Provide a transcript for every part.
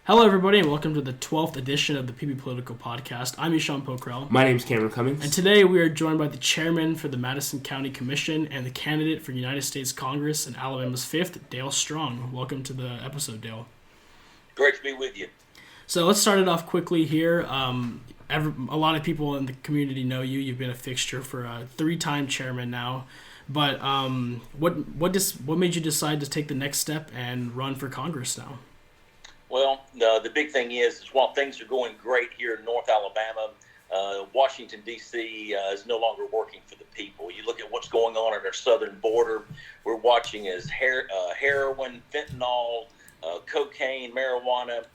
Hello, everybody, and welcome to the 12th edition of the PBPolitical podcast. I'm Ishan Pokrell. My name's Cameron Cummings. And today we are joined by the chairman for the Madison County Commission and the candidate for United States Congress in Alabama's 5th, Dale Strong. Welcome to the episode, Dale. Great to be with you. So let's start it off quickly here. A lot of people in the community know you. You've been a fixture for a 3-time chairman now. But what made you decide to take the next step and run for Congress now? Well, the big thing is while things are going great here in North Alabama, Washington, D.C. Is no longer working for the people. You look at what's going on at our southern border. We're watching as heroin, fentanyl, cocaine, marijuana.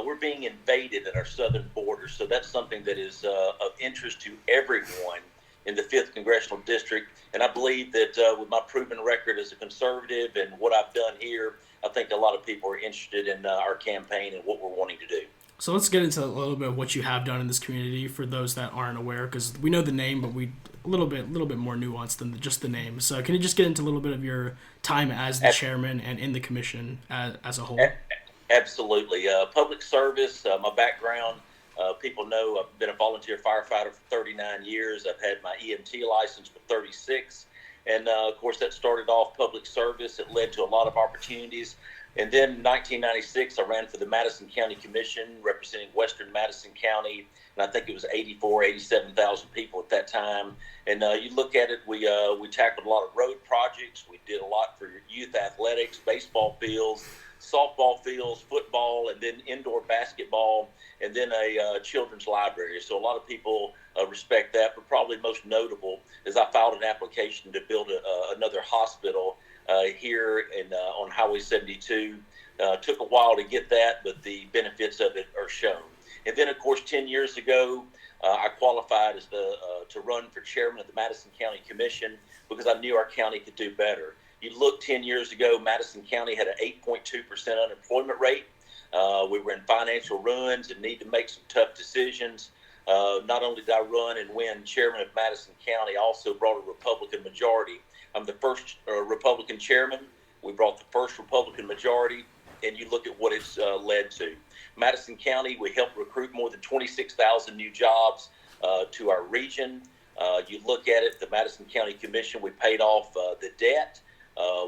We're being invaded at our southern border. So that's something that is of interest to everyone in the 5th Congressional District. And I believe that with my proven record as a conservative and what I've done here, I think a lot of people are interested in our campaign and what we're wanting to do. So let's get into a little bit of what you have done in this community for those that aren't aware, because we know the name, but we a little bit more nuanced than just the name. So can you just get into a little bit of your time as the chairman and in the commission as a whole? Absolutely. Public service, my background, people know I've been a volunteer firefighter for 39 years. I've had my EMT license for 36. And, of course, that started off public service. It led to a lot of opportunities. And then in 1996, I ran for the Madison County Commission, representing Western Madison County. And I think it was 87,000 people at that time. And you look at it, we tackled a lot of road projects. We did a lot for youth athletics, baseball fields, softball fields, football, and then indoor basketball, and then a children's library. So a lot of people respect that, but probably most notable is I filed an application to build another hospital here on Highway 72. Took a while to get that, but the benefits of it are shown. And then, of course, 10 years ago, I qualified as to run for chairman of the Madison County Commission because I knew our county could do better. You look 10 years ago, Madison County had an 8.2% unemployment rate. We were in financial ruins and need to make some tough decisions. Not only did I run and win chairman of Madison County, I also brought a Republican majority. I'm the first Republican chairman. We brought the first Republican majority, and you look at what it's led to. Madison County, we helped recruit more than 26,000 new jobs to our region. You look at it, the Madison County Commission, we paid off the debt.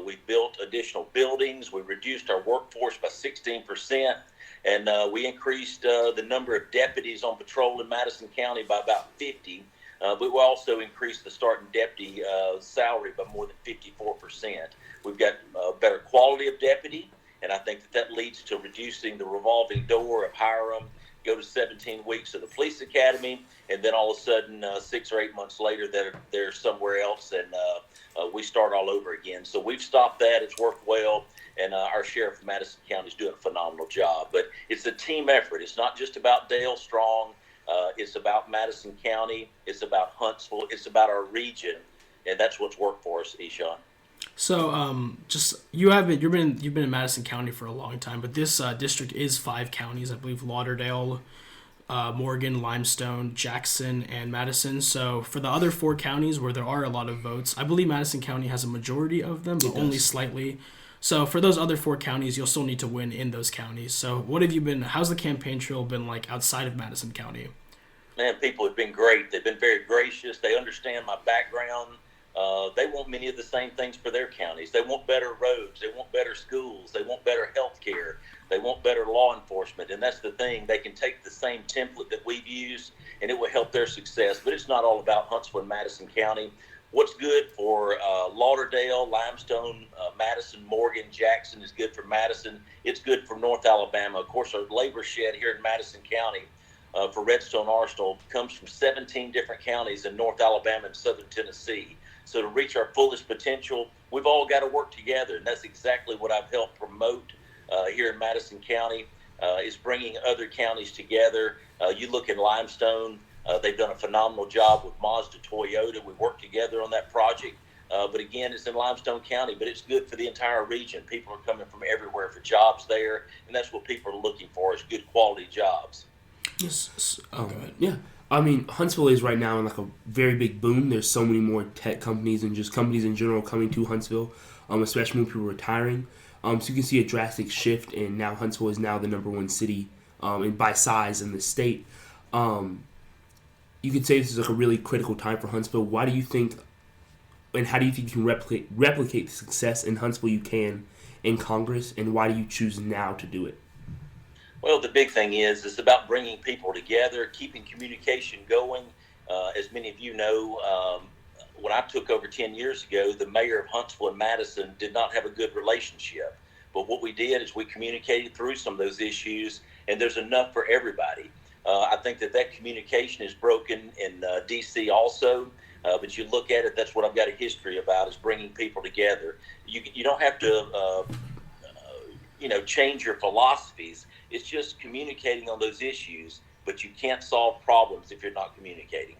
We built additional buildings. We reduced our workforce by 16%. And we increased the number of deputies on patrol in Madison County by about 50. But we also increased the starting deputy salary by more than 54%. We've got better quality of deputy, and I think that leads to reducing the revolving door of hire them, go to 17 weeks of the police academy, and then all of a sudden 6 or 8 months later they're somewhere else, and we start all over again. So we've stopped that. It's worked well. And our sheriff of Madison County is doing a phenomenal job. But it's a team effort. It's not just about Dale Strong. It's about Madison County. It's about Huntsville. It's about our region, and that's what's worked for us, Ishan. So, you've been in Madison County for a long time, but this district is 5 counties, I believe: Lauderdale, Morgan, Limestone, Jackson, and Madison. So for the other 4 counties where there are a lot of votes, I believe Madison County has a majority of them, but only slightly. So for those other 4 counties, you'll still need to win in those counties. So how's the campaign trail been like outside of Madison County? Man, people have been great. They've been very gracious. They understand my background. They want many of the same things for their counties. They want better roads. They want better schools. They want better health care. They want better law enforcement. And that's the thing. They can take the same template that we've used, and it will help their success. But it's not all about Huntsville and Madison County. What's good for Lauderdale, Limestone, Madison, Morgan, Jackson is good for Madison. It's good for North Alabama. Of course, our labor shed here in Madison County for Redstone Arsenal comes from 17 different counties in North Alabama and southern Tennessee. So to reach our fullest potential, we've all got to work together, and that's exactly what I've helped promote here in Madison County, is bringing other counties together. You look in Limestone. They've done a phenomenal job with Mazda Toyota. We worked together on that project. But again, it's in Limestone County, but it's good for the entire region. People are coming from everywhere for jobs there, and that's what people are looking for, is good quality jobs. Yes. Go ahead. Yeah. I mean, Huntsville is right now in like a very big boom. There's so many more tech companies and just companies in general coming to Huntsville, especially when people are retiring. So you can see a drastic shift, and now Huntsville is now the number one city and by size in the state. Um, you could say this is like a really critical time for Huntsville. Why do you think, and how do you think you can replicate the success in Huntsville you can in Congress, and why do you choose now to do it? Well, the big thing is it's about bringing people together, keeping communication going. As many of you know, when I took over 10 years ago, the mayor of Huntsville and Madison did not have a good relationship. But what we did is we communicated through some of those issues, and there's enough for everybody. I think that communication is broken in D.C. also. But you look at it, that's what I've got a history about, is bringing people together. You don't have to, change your philosophies. It's just communicating on those issues, but you can't solve problems if you're not communicating.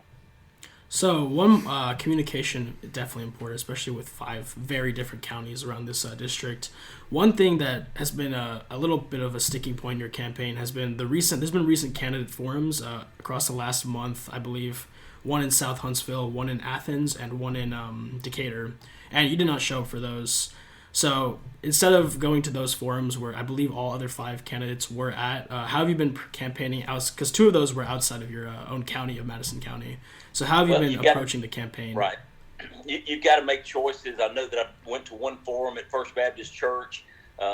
So one communication is definitely important, especially with 5 very different counties around this district. One thing that has been a little bit of a sticking point in your campaign has been there's been recent candidate forums across the last month, I believe. One in South Huntsville, one in Athens, and one in Decatur. And you did not show up for those. So instead of going to those forums where I believe all other 5 candidates were at, how have you been campaigning out? Because 2 of those were outside of your own county of Madison County. So how have you been approaching the campaign? Right. You've got to make choices. I know that I went to one forum at First Baptist Church,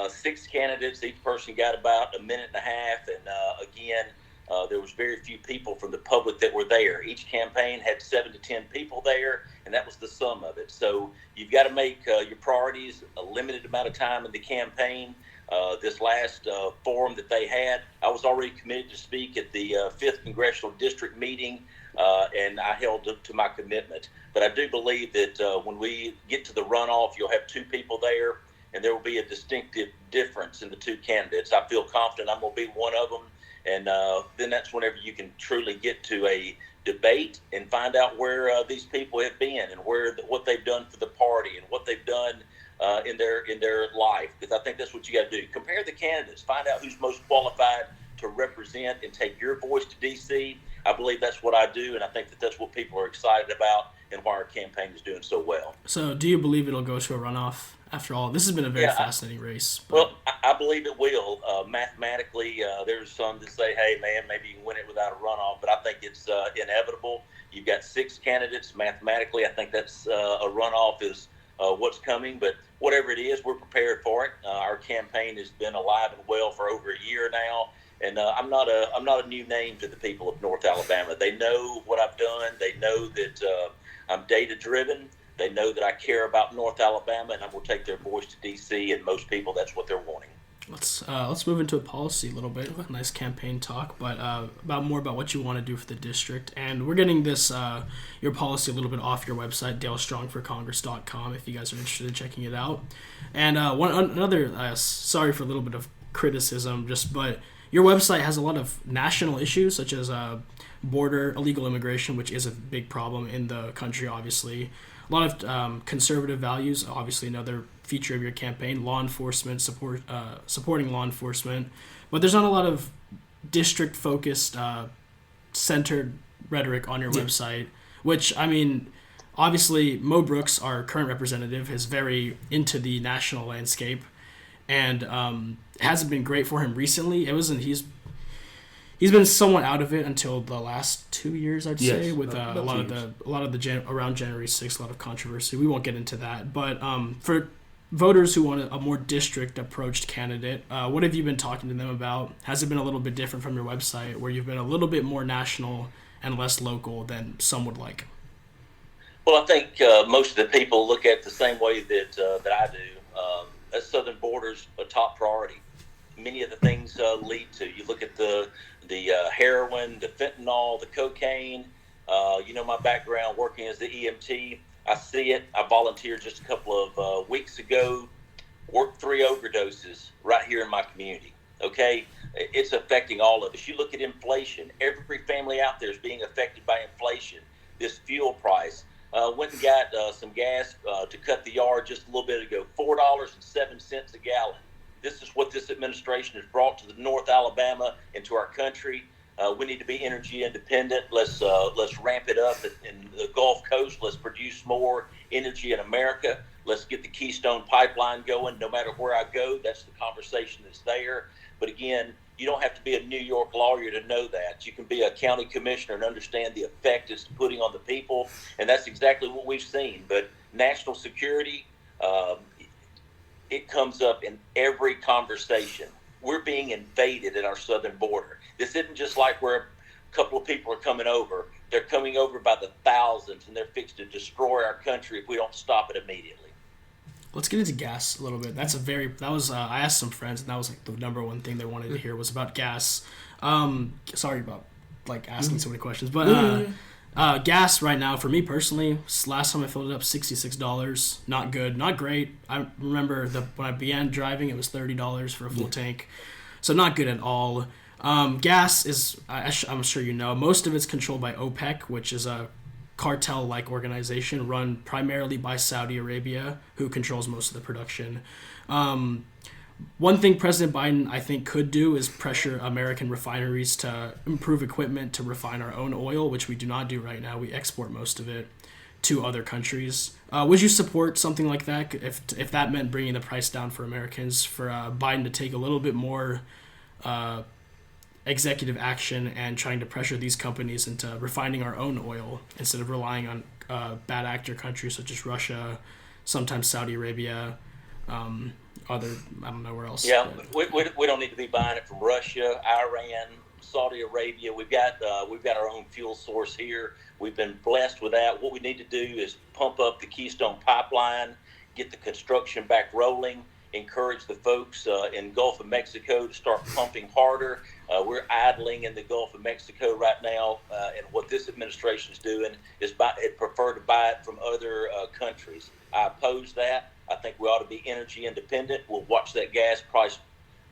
6 candidates. Each person got about a minute and a half. And again, there was very few people from the public that were there. Each campaign had 7 to 10 people there, and that was the sum of it. So you've got to make your priorities a limited amount of time in the campaign. This last forum that they had, I was already committed to speak at the 5th Congressional District meeting, and I held to my commitment. But I do believe that when we get to the runoff, you'll have 2 people there, and there will be a distinctive difference in the 2 candidates. I feel confident I'm going to be one of them. And then that's whenever you can truly get to a debate and find out where these people have been and what they've done for the party and what they've done in their life. Because I think that's what you got to do. Compare the candidates. Find out who's most qualified to represent and take your voice to D.C. I believe that's what I do, and I think that's what people are excited about and why our campaign is doing so well. So do you believe it'll go to a runoff? After all, this has been a very fascinating race. But... Well, I believe it will. Mathematically, there's some that say, hey, man, maybe you can win it without a runoff, but I think it's inevitable. You've got 6 candidates. Mathematically, I think that's a runoff is what's coming, but whatever it is, we're prepared for it. Our campaign has been alive and well for over a year now, and I'm not a new name to the people of North Alabama. They know what I've done. They know that I'm data-driven. They know that I care about North Alabama, and I will take their voice to D.C., and most people, that's what they're wanting. Let's move into a policy a little bit. Nice campaign talk, but about what you want to do for the district. And we're getting this your policy a little bit off your website, dalestrongforcongress.com, if you guys are interested in checking it out. And sorry for a little bit of criticism, but your website has a lot of national issues, such as border illegal immigration, which is a big problem in the country, obviously. A lot of conservative values, obviously another feature of your campaign, law enforcement, supporting law enforcement. But there's not a lot of district-focused, centered rhetoric on your website, which, I mean, obviously Mo Brooks, our current representative, is very into the national landscape, and it hasn't been great for him recently. He's been somewhat out of it until the last 2 years, I'd say, with a lot of the around January 6th, a lot of controversy. We won't get into that, but for voters who want a more district-approached candidate, what have you been talking to them about? Has it been a little bit different from your website, where you've been a little bit more national and less local than some would like? Well, I think most of the people look at it the same way that I do. That southern border's a top priority. Many of the things lead to. You look at the heroin, the fentanyl, the cocaine. My background working as the EMT, I see it. I volunteered just a couple of weeks ago, worked 3 overdoses right here in my community. Okay, it's affecting all of us. You look at inflation. Every family out there is being affected by inflation. This fuel price. Went and got some gas to cut the yard just a little bit ago, $4.07 a gallon. This is what this administration has brought to the North Alabama and to our country. We need to be energy independent. Let's ramp it up in the Gulf Coast. Let's produce more energy in America. Let's get the Keystone Pipeline going. No matter where I go, that's the conversation that's there. But again, you don't have to be a New York lawyer to know that. You can be a county commissioner and understand the effect it's putting on the people, and that's exactly what we've seen. But national security, it comes up in every conversation. We're being invaded at our southern border. This isn't just like where a couple of people are coming over. They're coming over by the thousands, and they're fixed to destroy our country if we don't stop it immediately. Let's get into gas a little bit. I asked some friends, and that was like the number one thing they wanted to hear was about gas. Sorry about like asking so many questions, but gas right now for me personally, last time I filled it up, $66. Not good, not great. I remember when I began driving, it was $30 for a full tank, so not good at all. Gas is, I'm sure you know, most of it's controlled by OPEC, which is a cartel-like organization run primarily by Saudi Arabia, who controls most of the production. One thing President Biden, I think, could do is pressure American refineries to improve equipment to refine our own oil, which we do not do right now. We export most of it to other countries. Would you support something like that if that meant bringing the price down for Americans, for Biden to take a little bit more executive action and trying to pressure these companies into refining our own oil instead of relying on bad actor countries such as Russia, sometimes Saudi Arabia, I don't know where else. Yeah, we don't need to be buying it from Russia, Iran, Saudi Arabia. We've got our own fuel source here. We've been blessed with that. What we need to do is pump up the Keystone Pipeline, get the construction back rolling, encourage the folks in Gulf of Mexico to start pumping harder. We're idling in the Gulf of Mexico right now, and what this administration is doing is prefer to buy it from other countries. I oppose that. I think we ought to be energy independent. We'll watch that gas price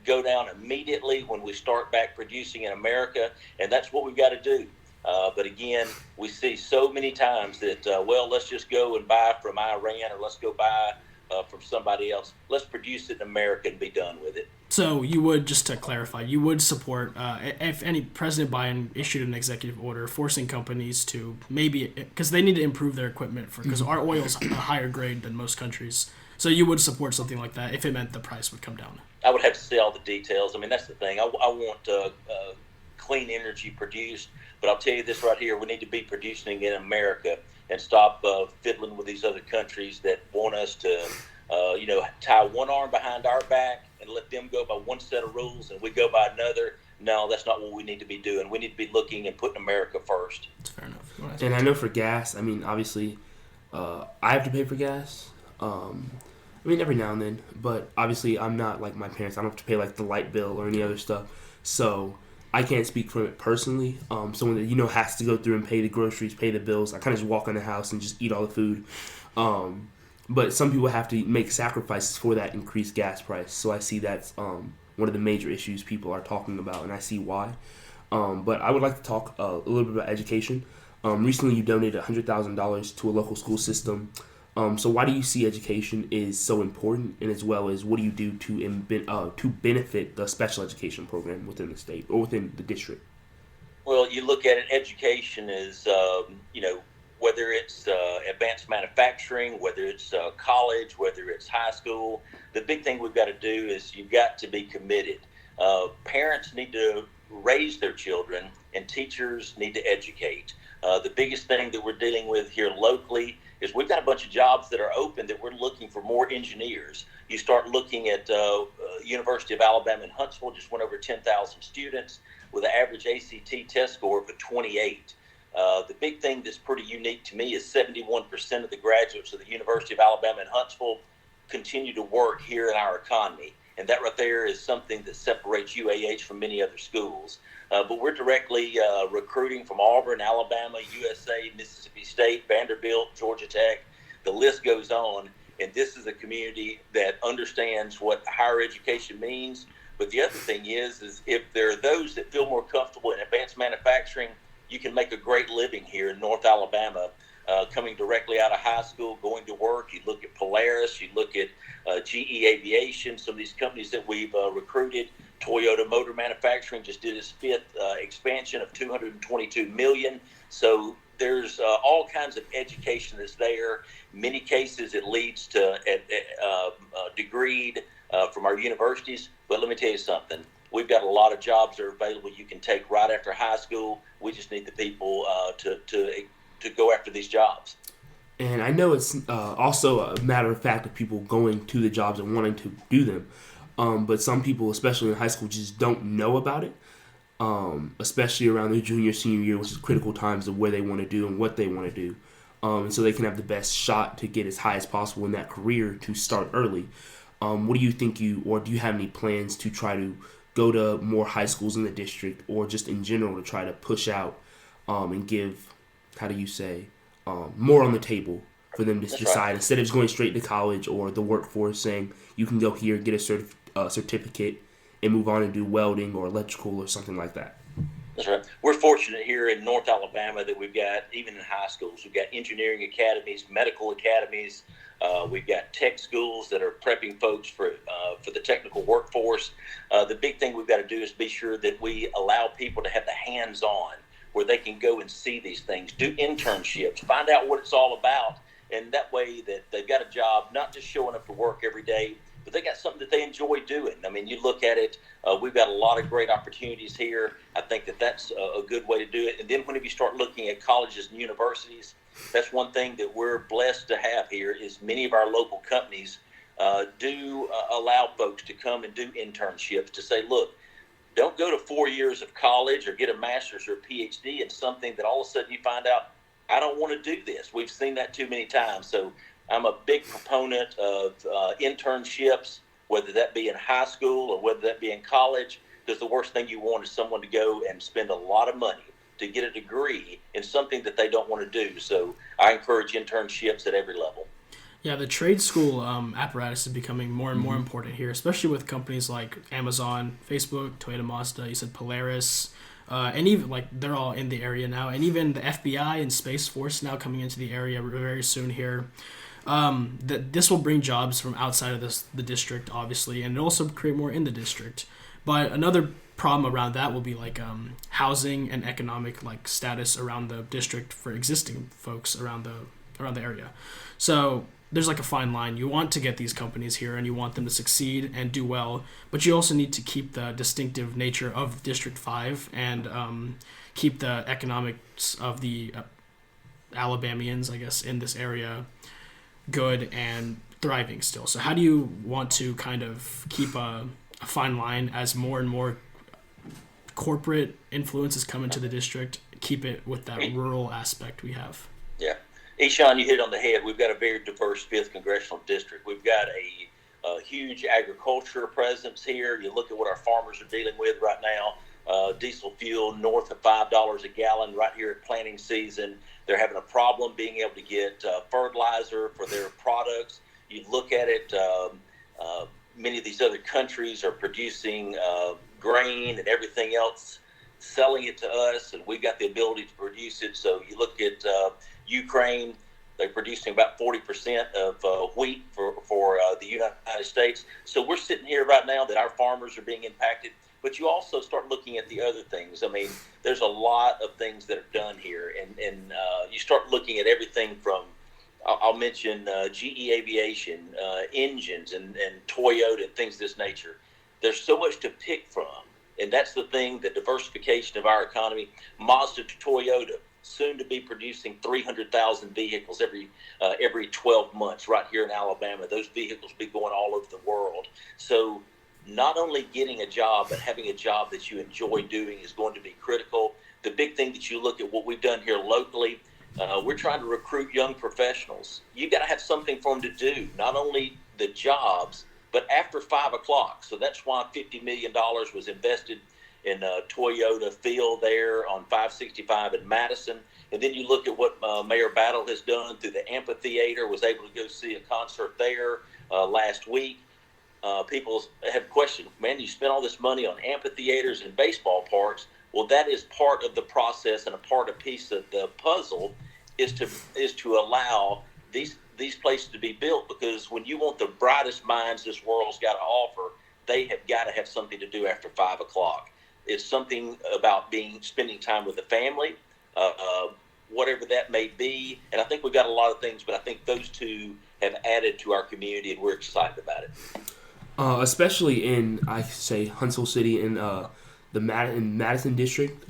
go down immediately when we start back producing in America, and that's what we've got to do. But again, we see so many times that, let's just go and buy from Iran, or let's go buy from somebody else. Let's produce it in America and be done with it. So you would, just to clarify, you would support, if any President Biden issued an executive order forcing companies to maybe, because they need to improve their equipment, because our oil is a higher grade than most countries. So you would support something like that if it meant the price would come down? I would have to see all the details. I mean, that's the thing. I want clean energy produced, but I'll tell you this right here: we need to be producing in America and stop fiddling with these other countries that want us to, tie one arm behind our back and let them go by one set of rules and we go by another. No, that's not what we need to be doing. We need to be looking and putting America first. That's fair enough. And I know for gas, I mean, obviously, I have to pay for gas. Every now and then, but obviously I'm not like my parents. I don't have to pay like the light bill or any other stuff, so I can't speak from it personally. Someone that has to go through and pay the groceries, pay the bills. I kind of just walk in the house and just eat all the food. But some people have to make sacrifices for that increased gas price. So I see that's one of the major issues people are talking about, and I see why. But I would like to talk a little bit about education. Recently, you donated $100,000 to a local school system. So why do you see education is so important, and as well as what do you do to benefit the special education program within the state or within the district? Well, you look at it, education is, whether it's advanced manufacturing, whether it's college, whether it's high school, the big thing we've got to do is you've got to be committed. Parents need to raise their children, and teachers need to educate. The biggest thing that we're dealing with here locally is we've got a bunch of jobs that are open that we're looking for more engineers. You start looking at University of Alabama in Huntsville, just went over 10,000 students with an average ACT test score of a 28. The big thing that's pretty unique to me is 71% of the graduates of the University of Alabama in Huntsville continue to work here in our economy. And that right there is something that separates UAH from many other schools. But we're directly recruiting from Auburn, Alabama, USA, Mississippi State, Vanderbilt, Georgia Tech. The list goes on. And this is a community that understands what higher education means. But the other thing is if there are those that feel more comfortable in advanced manufacturing, you can make a great living here in North Alabama. coming directly out of high school, going to work. You look at Polaris, you look at GE Aviation, some of these companies that we've recruited. Toyota Motor Manufacturing just did its fifth expansion of $222 million. So there's all kinds of education that's there. In many cases, it leads to degreed from our universities. But let me tell you something. We've got a lot of jobs that are available you can take right after high school. We just need the people to go after these jobs. And I know it's also a matter of fact of people going to the jobs and wanting to do them. But some people, especially in high school, just don't know about it, especially around their junior, senior year, which is critical times of where they want to do and what they want to do. And so they can have the best shot to get as high as possible in that career to start early. What do you think or do you have any plans to try to go to more high schools in the district or just in general to try to push out and give, how do you say, more on the table for them to decide instead of just going straight to college or the workforce saying you can go here, get a certificate, and move on and do welding or electrical or something like that? That's right. We're fortunate here in North Alabama that we've got, even in high schools, we've got engineering academies, medical academies. We've got tech schools that are prepping folks for the technical workforce. The big thing we've got to do is be sure that we allow people to have the hands-on where they can go and see these things, do internships, find out what it's all about, and that way that they've got a job, not just showing up to work every day, but they got something that they enjoy doing. I mean, you look at it, we've got a lot of great opportunities here. I think that that's a good way to do it. And then whenever you start looking at colleges and universities, that's one thing that we're blessed to have here is many of our local companies do allow folks to come and do internships to say, look, don't go to 4 years of college or get a master's or a PhD in something that all of a sudden you find out, I don't want to do this. We've seen that too many times. So I'm a big proponent of internships, whether that be in high school or whether that be in college, because the worst thing you want is someone to go and spend a lot of money to get a degree in something that they don't want to do. So I encourage internships at every level. Yeah, the trade school apparatus is becoming more and more important here, especially with companies like Amazon, Facebook, Toyota Mazda, you said Polaris, and even like they're all in the area now, and even the FBI and Space Force now coming into the area very soon here. This will bring jobs from outside of the district, obviously, and it'll also create more in the district. But another problem around that will be like housing and economic like status around the district for existing folks around the area. So there's like a fine line. You want to get these companies here and you want them to succeed and do well, but you also need to keep the distinctive nature of District 5 and keep the economics of the Alabamians, I guess, in this area good and thriving still. So how do you want to kind of keep a fine line as more and more corporate influences come into the district, keep it with that rural aspect we have? Yeah. Eshawn, you hit on the head. We've got a very diverse 5th Congressional District. We've got a huge agriculture presence here. You look at what our farmers are dealing with right now. Diesel fuel north of $5 a gallon right here at planting season. They're having a problem being able to get fertilizer for their products. You look at it, many of these other countries are producing grain and everything else, selling it to us, and we've got the ability to produce it. So you look at Ukraine, they're producing about 40% of wheat for the United States. So we're sitting here right now that our farmers are being impacted. But you also start looking at the other things. I mean, there's a lot of things that are done here. And you start looking at everything from, I'll mention GE Aviation, engines, and Toyota, and things of this nature. There's so much to pick from. And that's the thing, the diversification of our economy. Mazda to Toyota, soon to be producing 300,000 vehicles every 12 months right here in Alabama. Those vehicles be going all over the world. So not only getting a job, but having a job that you enjoy doing is going to be critical. The big thing that you look at what we've done here locally, we're trying to recruit young professionals. You got to have something for them to do, not only the jobs, but after 5 o'clock. So that's why $50 million was invested in Toyota Field there on 565 in Madison. And then you look at what Mayor Battle has done through the amphitheater, was able to go see a concert there last week. People have questioned, man, you spent all this money on amphitheaters and baseball parks. Well, that is part of the process and a piece of the puzzle is to allow these places to be built, because when you want the brightest minds this world's got to offer, they have got to have something to do after 5 o'clock. It's something about spending time with the family, whatever that may be. And I think we've got a lot of things, but I think those two have added to our community, and we're excited about it. Especially in, I say, Huntsville City and the Madison district.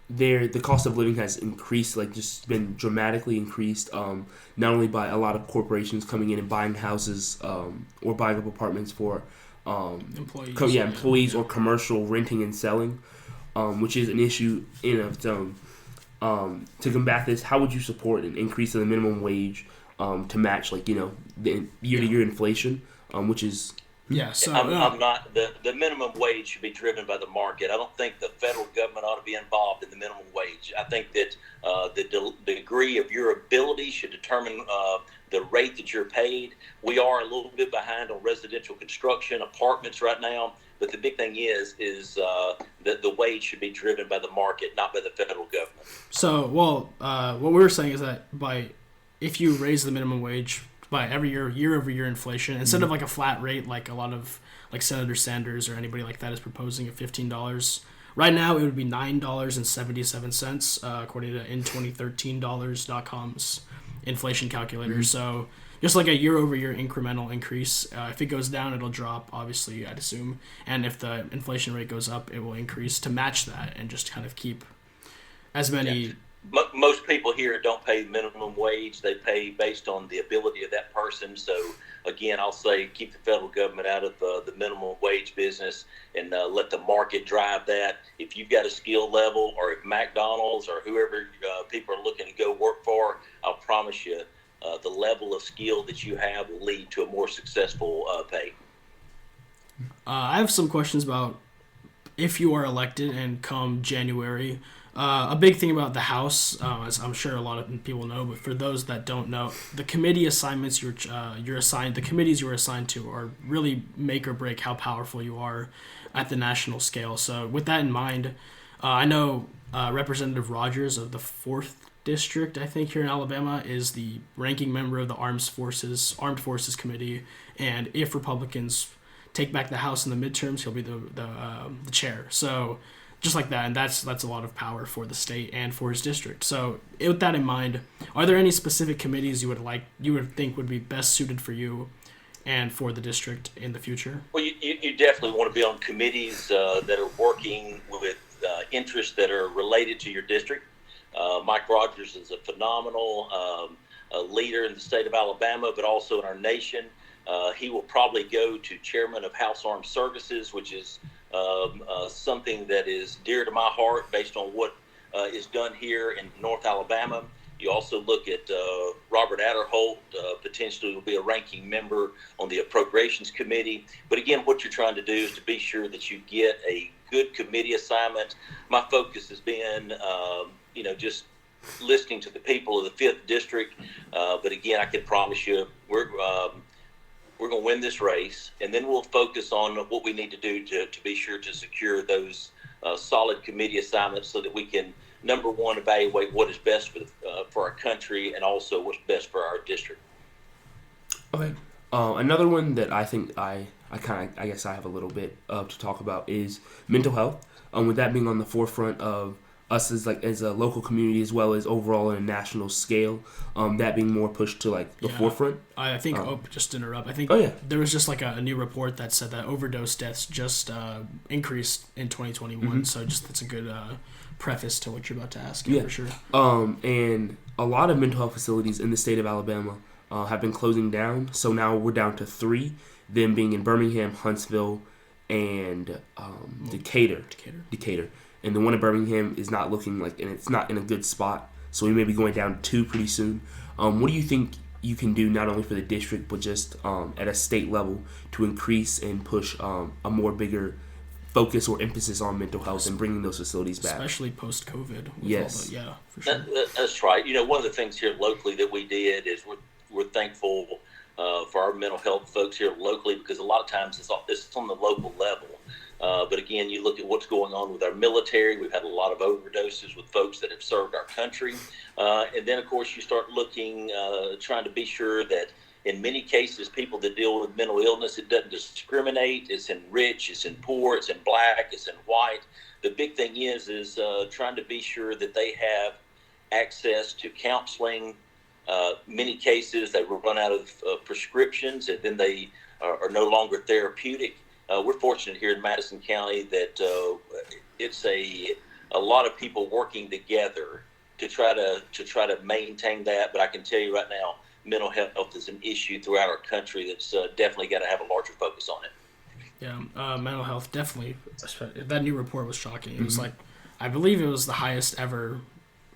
The cost of living has increased, like just been dramatically increased, not only by a lot of corporations coming in and buying houses or buying up apartments for employees or commercial renting and selling, which is an issue in of its own. To combat this, how would you support an increase in the minimum wage to match, like, the year-to-year inflation, which is... Yeah, so I'm not. The minimum wage should be driven by the market. I don't think the federal government ought to be involved in the minimum wage. I think that the degree of your ability should determine the rate that you're paid. We are a little bit behind on residential construction, apartments right now, but the big thing is that the wage should be driven by the market, not by the federal government. So, what we were saying is that if you raise the minimum wage by every year-over-year inflation, instead of like a flat rate like a lot of like Senator Sanders or anybody like that is proposing at $15. Right now it would be $9.77 according to in2013dollars.com's inflation calculator. Mm-hmm. So just like a year-over-year incremental increase. If it goes down, it'll drop, obviously, I'd assume. And if the inflation rate goes up, it will increase to match that and just kind of keep as many... Yeah. Most people here don't pay minimum wage. They pay based on the ability of that person. So, again, I'll say keep the federal government out of the minimum wage business and let the market drive that. If you've got a skill level, or if McDonald's or whoever people are looking to go work for, I'll promise you the level of skill that you have will lead to a more successful pay. I have some questions about if you are elected and come January. A big thing about the House, as I'm sure a lot of people know, but for those that don't know, the committee assignments you're assigned, the committees you're assigned to, are really make or break how powerful you are at the national scale. So with that in mind, I know Representative Rogers of the 4th District, I think, here in Alabama, is the ranking member of the Armed Forces Committee, and if Republicans take back the House in the midterms, he'll be the chair. So just like that, and that's a lot of power for the state and for his district. So with that in mind, are there any specific committees you would think would be best suited for you and for the district in the future? Well, you definitely want to be on committees that are working with interests that are related to your district. Mike Rogers is a phenomenal leader in the state of Alabama, but also in our nation. He will probably go to chairman of House Armed Services, which is something that is dear to my heart based on what is done here in North Alabama. You also look at Robert Adderholt, potentially will be a ranking member on the Appropriations Committee. But again, what you're trying to do is to be sure that you get a good committee assignment. My focus has been, just listening to the people of the 5th District. But again, I can promise you we're going to win this race, and then we'll focus on what we need to do to be sure to secure those solid committee assignments so that we can, number one, evaluate what is best for our country and also what's best for our district. Okay. Another one that I think I guess I have a little bit to talk about is mental health. With that being on the forefront of us as a local community, as well as overall on a national scale, that being more pushed to the forefront. I think just to interrupt, I think there was just like a new report that said that overdose deaths just increased in 2021. Mm-hmm. So that's a good preface to what you're about to ask. For sure. And a lot of mental health facilities in the state of Alabama have been closing down. So now we're down to 3, them being in Birmingham, Huntsville, and Decatur. And the one in Birmingham is not looking and it's not in a good spot. So we may be going down to 2 pretty soon. What do you think you can do not only for the district, but just at a state level to increase and push a more bigger focus or emphasis on mental health and bringing those facilities back? Especially post-COVID. Yes. For sure. That's right. One of the things here locally that we did is we're thankful for our mental health folks here locally, because a lot of times it's on the local level. But again, you look at what's going on with our military. We've had a lot of overdoses with folks that have served our country. And then, of course, you start looking, trying to be sure that in many cases, people that deal with mental illness, it doesn't discriminate. It's in rich, it's in poor, it's in black, it's in white. The big thing is trying to be sure that they have access to counseling. Many cases, they run out of prescriptions, and then they are no longer therapeutic. We're fortunate here in Madison County that it's a lot of people working together to try to maintain that. But I can tell you right now, mental health is an issue throughout our country that's definitely got to have a larger focus on it. Yeah, mental health definitely. That new report was shocking. It was like, I believe it was the highest ever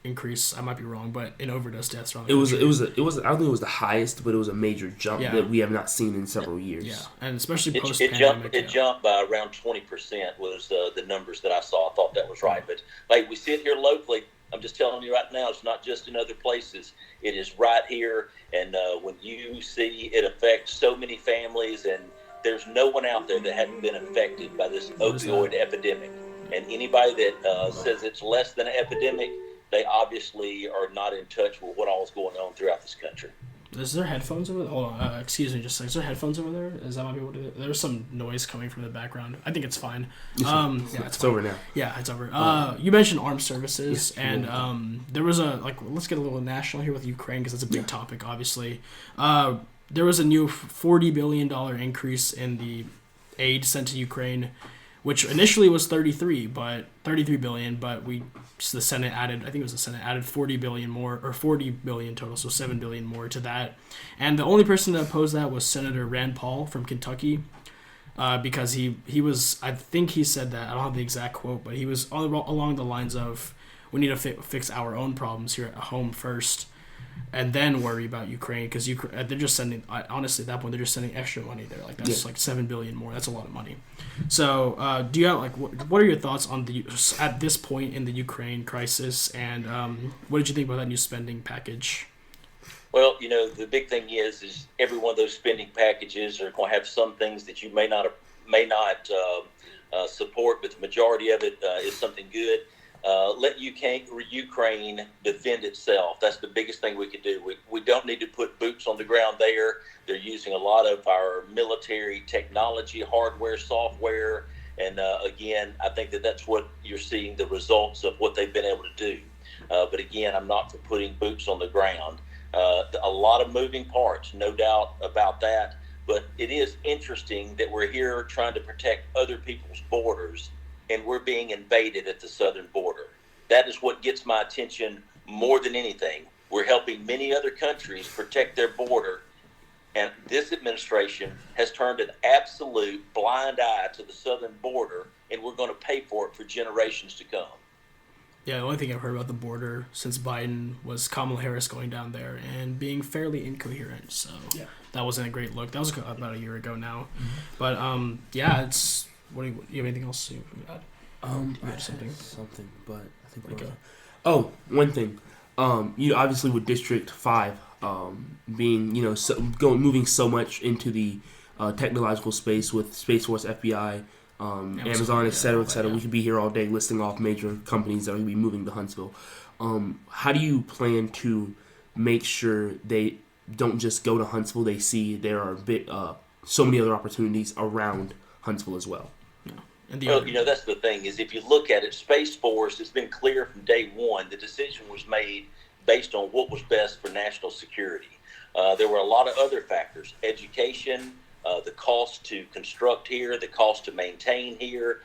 increase. I might be wrong, but in overdose deaths around the country. It was. I don't think it was the highest, but it was a major jump that we have not seen in several years. Yeah, and especially post pandemic. It jumped by around 20% was the numbers that I saw. I thought that was right, but like we sit here locally. I'm just telling you right now, it's not just in other places. It is right here, and when you see it affect so many families, and there's no one out there that hadn't been affected by this opioid epidemic. And anybody that says it's less than an epidemic, they obviously are not in touch with what all is going on throughout this country. Is there headphones over there? Hold on, excuse me, just a second. Is there headphones over there? Is that might be able to do it? There's some noise coming from the background. I think it's fine. It's over now. Yeah, it's over. You mentioned armed services, and there was let's get a little national here with Ukraine because it's a big topic, obviously. There was a new $40 billion increase in the aid sent to Ukraine, which initially was 33 billion, but the Senate added, I think it was the Senate added 40 billion more, or 40 billion total, so 7 billion more to that. And the only person that opposed that was Senator Rand Paul from Kentucky, because he was, I think he said that, I don't have the exact quote, but he was along the lines of, we need to fix our own problems here at home first, and then worry about Ukraine, because they're just sending, honestly, at that point, they're just sending extra money there. Like, that's like 7 billion more. That's a lot of money. So, do you have, what are your thoughts on at this point in the Ukraine crisis, and what did you think about that new spending package? Well, the big thing is every one of those spending packages are going to have some things that you may not support, but the majority of it is something good. Let Ukraine defend itself. That's the biggest thing we could do. We don't need to put boots on the ground there. They're using a lot of our military technology, hardware, software, and again, I think that's what you're seeing, the results of what they've been able to do. But again, I'm not for putting boots on the ground. A lot of moving parts, no doubt about that, but it is interesting that we're here trying to protect other people's borders, and we're being invaded at the southern border. That is what gets my attention more than anything. We're helping many other countries protect their border, and this administration has turned an absolute blind eye to the southern border, and we're going to pay for it for generations to come. Yeah, the only thing I've heard about the border since Biden was Kamala Harris going down there and being fairly incoherent. So that wasn't a great look. That was about a year ago now. Mm-hmm. But it's. What do you have anything else to add? I had something, but I think one thing. Obviously with District 5 being moving so much into the technological space with Space Force, FBI, Amazon, etc., we could be here all day listing off major companies that are going to be moving to Huntsville. How do you plan to make sure they don't just go to Huntsville? They see there are so many other opportunities around Huntsville as well. That's the thing is if you look at it, Space Force, it's been clear from day one, the decision was made based on what was best for national security. There were a lot of other factors, education, the cost to construct here, the cost to maintain here,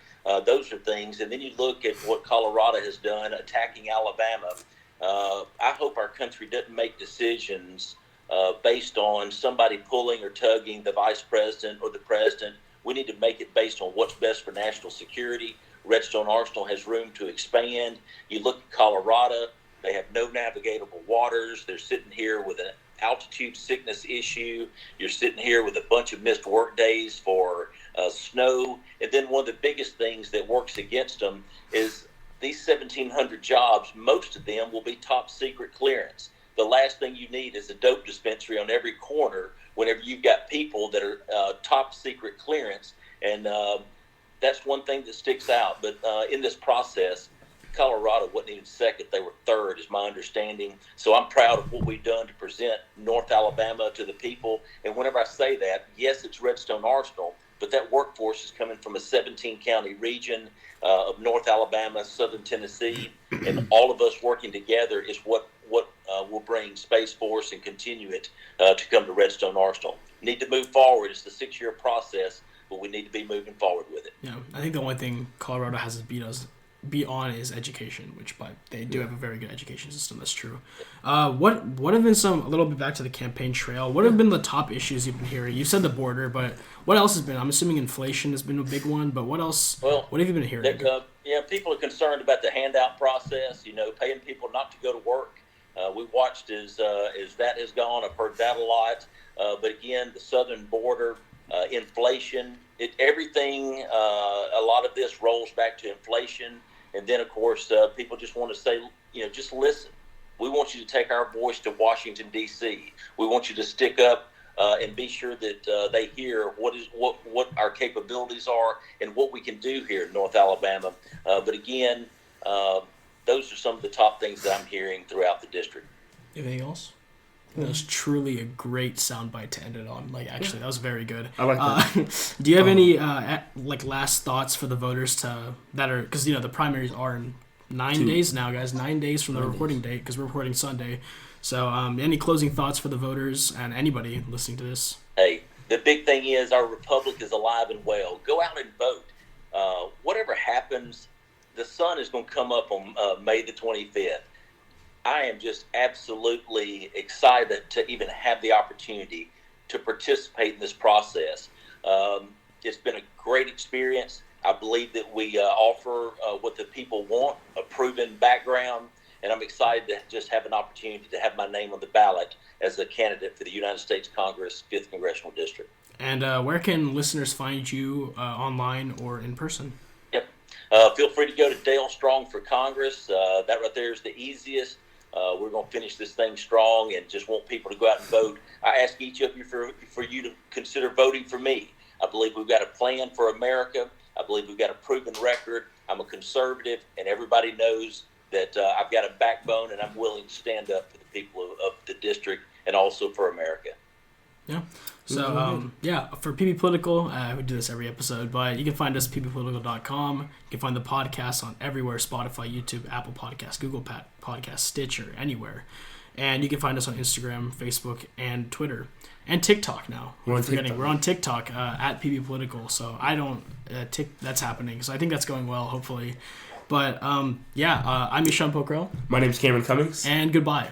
those are things. And then you look at what Colorado has done, attacking Alabama. I hope our country doesn't make decisions based on somebody pulling or tugging the vice president or the president. We need to make it based on what's best for national security. Redstone Arsenal has room to expand. You look at Colorado, they have no navigable waters. They're sitting here with an altitude sickness issue. You're sitting here with a bunch of missed work days for snow. And then one of the biggest things that works against them is these 1,700 jobs, most of them will be top secret clearance. The last thing you need is a dope dispensary on every corner whenever you've got people that are top secret clearance. And that's one thing that sticks out. But in this process, Colorado wasn't even second; they were third, is my understanding. So I'm proud of what we've done to present North Alabama to the people. And whenever I say that, yes, it's Redstone Arsenal, but that workforce is coming from a 17-county region of North Alabama, Southern Tennessee, and all of us working together is what will bring Space Force and continue it to come to Redstone Arsenal. Need to move forward. It's the 6-year process, but we need to be moving forward with it. Yeah, I think the only thing Colorado has to beat on is education, but they do have a very good education system. That's true. What have been a little bit back to the campaign trail, what have been the top issues you've been hearing? You said the border, but what else has been? I'm assuming inflation has been a big one, but what else? Well, what have you been hearing? People are concerned about the handout process, paying people not to go to work. We watched as that has gone. I've heard that a lot. But again, the southern border, inflation, everything, a lot of this rolls back to inflation. And then, of course, people just want to say, just listen. We want you to take our voice to Washington, D.C. We want you to stick up and be sure that they hear what our capabilities are and what we can do here in North Alabama. But again, those are some of the top things that I'm hearing throughout the district. Anything else? That was truly a great soundbite to end it on. That was very good. I like that. Do you have any last thoughts for the voters because the primaries are in 9 days now, guys. 9 days from the recording date, because we're recording Sunday. So, any closing thoughts for the voters and anybody listening to this? Hey, the big thing is our republic is alive and well. Go out and vote. Whatever happens, the sun is going to come up on May the 25th. I am just absolutely excited to even have the opportunity to participate in this process. It's been a great experience. I believe that we offer what the people want, a proven background, and I'm excited to just have an opportunity to have my name on the ballot as a candidate for the United States Congress 5th Congressional District. And where can listeners find you online or in person? Yep. Feel free to go to Dale Strong for Congress. That right there is the easiest. We're going to finish this thing strong and just want people to go out and vote. I ask each of you for you to consider voting for me. I believe we've got a plan for America. I believe we've got a proven record. I'm a conservative, and everybody knows that I've got a backbone, and I'm willing to stand up for the people of the district and also for America. Yeah. So, for PBPolitical, we do this every episode, but you can find us at PBPolitical.com. You can find the podcast on everywhere, Spotify, YouTube, Apple Podcasts, Google Podcasts, Stitcher, anywhere. And you can find us on Instagram, Facebook, and Twitter. And TikTok now. We're on TikTok at PBPolitical. So that's happening. So I think that's going well, hopefully. But, I'm Ishan Pokrell. My name's Cameron Cummings. And goodbye.